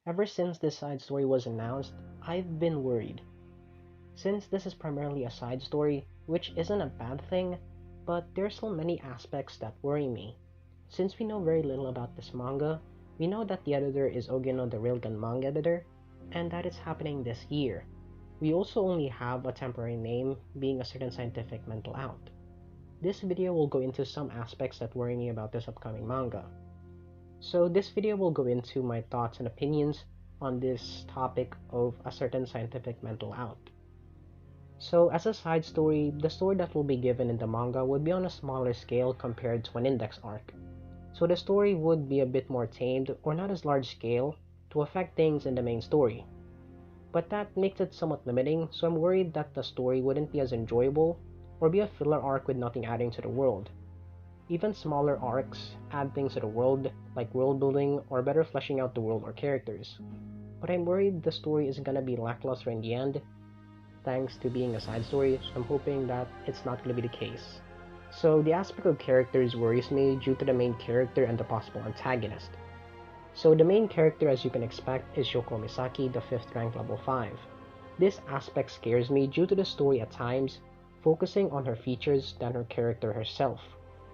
Ever since this side story was announced, I've been worried. Since this is primarily a side story, which isn't a bad thing, but there's still many aspects that worry me. Since we know very little about this manga, we know that the editor is Ogino the Railgun manga editor, and that it's happening this year. We also only have a temporary name, being a certain scientific mental out. This video will go into some aspects that worry me about this upcoming manga. So this video will go into my thoughts and opinions on this topic of a certain scientific mental out. So as a side story, the story that will be given in the manga would be on a smaller scale compared to an index arc. So the story would be a bit more tamed or not as large scale to affect things in the main story. But that makes it somewhat limiting, so I'm worried that the story wouldn't be as enjoyable or be a filler arc with nothing adding to the world. Even smaller arcs add things to the world, like world building or better fleshing out the world or characters. But I'm worried the story is gonna be lackluster in the end, thanks to being a side story, so I'm hoping that it's not gonna be the case. So the aspect of characters worries me due to the main character and the possible antagonist. So the main character, as you can expect, is Shoko Misaki, the 5th rank level 5. This aspect scares me due to the story at times focusing on her features than her character herself,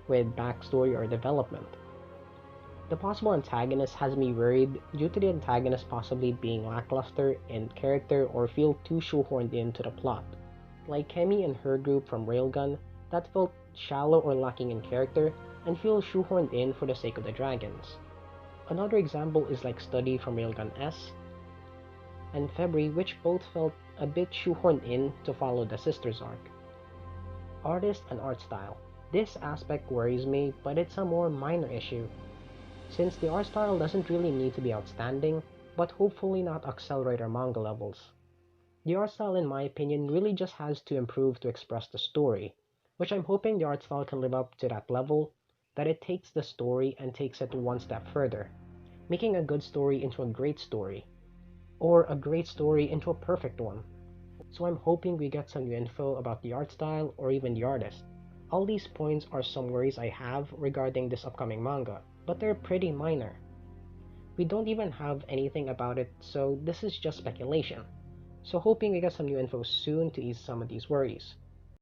with backstory or development. The possible antagonist has me worried due to the antagonist possibly being lackluster in character or feel too shoehorned into the plot. Like Kemi and her group from Railgun that felt shallow or lacking in character and feel shoehorned in for the sake of the dragons. Another example is like Study from Railgun S and February, which both felt a bit shoehorned in to follow the sisters arc. Artist and art style. This aspect worries me, but it's a more minor issue, since the art style doesn't really need to be outstanding, but hopefully not accelerate our manga levels. The art style, in my opinion, really just has to improve to express the story, which I'm hoping the art style can live up to that level, that it takes the story and takes it one step further, making a good story into a great story, or a great story into a perfect one. So I'm hoping we get some new info about the art style or even the artist. All these points are some worries I have regarding this upcoming manga, but they're pretty minor. We don't even have anything about it, so this is just speculation. So hoping we get some new info soon to ease some of these worries.